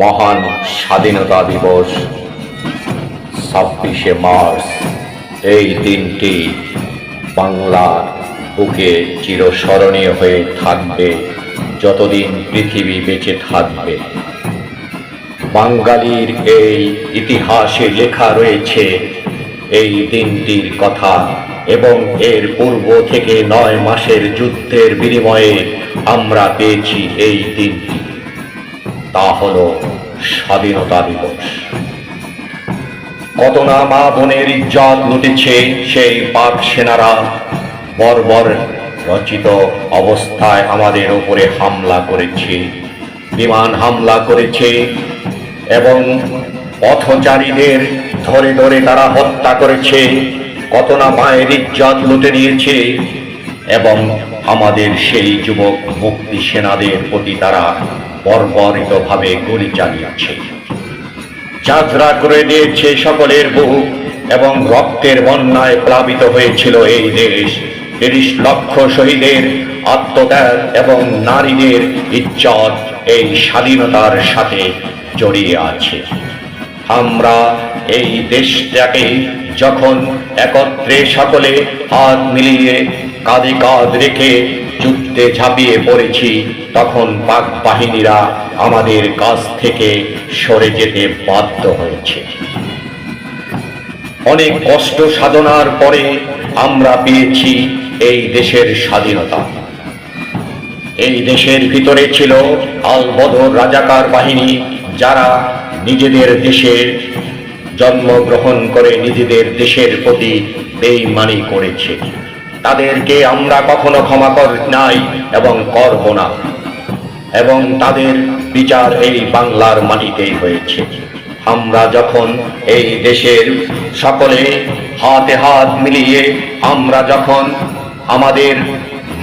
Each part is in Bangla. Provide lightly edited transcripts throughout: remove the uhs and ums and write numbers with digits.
মহান স্বাধীনতা দিবস ২৬শে মার্চ। এই দিনটি বাংলার বুকে চিরস্মরণীয় হয়ে থাকবে যতদিন পৃথিবী বেঁচে থাকবে। বাঙালির এই ইতিহাসে লেখা রয়েছে এই দিনটির কথা, এবং এর পূর্ব থেকে ৯ মাসের যুদ্ধের বিনিময়ে আমরা পেয়েছি এই দিনটি। তা হল স্বাধীনতা দিবস। কত না মা বোনের ইজ্জত লুটেছে সেই পাক সেনারা, বর্বর রচিত অবস্থায় আমাদের উপরে হামলা করেছে, বিমান হামলা করেছে এবং পথচারীদের ধরে ধরে তারা হত্যা করেছে। কত না মায়ের ইজ্জত লুটে নিয়েছে এবং আমাদের সেই যুবক মুক্তি সেনাদের প্রতি তারা বর্বরিতভাবে গুলি চালিয়েছে, যাত্রা করে দিয়েছে সকলের বুক, এবং রক্তের বন্যায় প্লাবিত হয়েছিল এই দেশ। ৩০ লক্ষ শহীদের আত্মত্যাগ এবং নারীদের ইজ্জত এই স্বাধীনতার সাথে জড়িয়ে আছে। আমরা এই দেশটাকে যখন একত্রে সকলে হাত মিলিয়ে কাঁধে কাঁধ রেখে যুদ্ধে ঝাঁপিয়ে পড়েছি, তখন পাক বাহিনীরা আমাদের কাছ থেকে সরে যেতে বাধ্য হয়েছে। অনেক কষ্ট সাধনার পরে আমরা পেয়েছি এই দেশের স্বাধীনতা। এই দেশের ভিতরে ছিল আল-বদর রাজাকার বাহিনী, যারা নিজেদের দেশে জন্মগ্রহণ করে নিজেদের দেশের প্রতি বেঈমানি করেছে। তাদেরকে আমরা কখনো ক্ষমা করি নাই এবং করব না, এবং তাদের বিচার এই বাংলার মাটিতেই হয়েছে। আমরা যখন এই দেশের সকলে হাতে হাত মিলিয়ে আমরা যখন আমাদের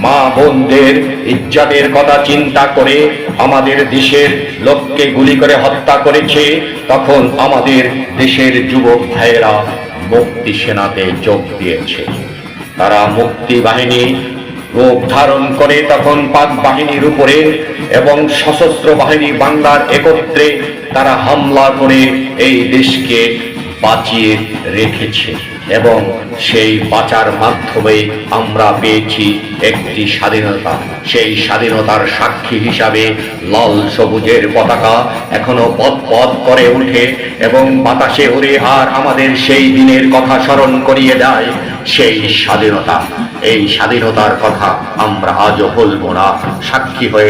মা বোনদের ইজ্জতের কথা চিন্তা করে আমাদের দেশের লোককে গুলি করে হত্যা করেছে, তখন আমাদের দেশের যুবক ভাইয়েরা মুক্তি সেনাতে যোগ দিয়েছে। তারা মুক্তি বাহিনী রূপ ধারণ করে তখন পাক বাহিনীর উপরে এবং সশস্ত্র বাহিনী বাংলার একত্রে তারা হামলা করে এই দেশকে বাঁচিয়ে রেখেছে, এবং সেই বাঁচার মাধ্যমে আমরা পেয়েছি একটি স্বাধীনতা। সেই স্বাধীনতার সাক্ষী হিসাবে লাল সবুজের পতাকা এখনো পদ পদ করে ওঠে এবং বাতাসে উড়ে, আর আমাদের সেই দিনের কথা স্মরণ করিয়ে দেয় সেই স্বাধীনতা। এই স্বাধীনতার কথা আমরা আজও ভুলব না। সাক্ষী হয়ে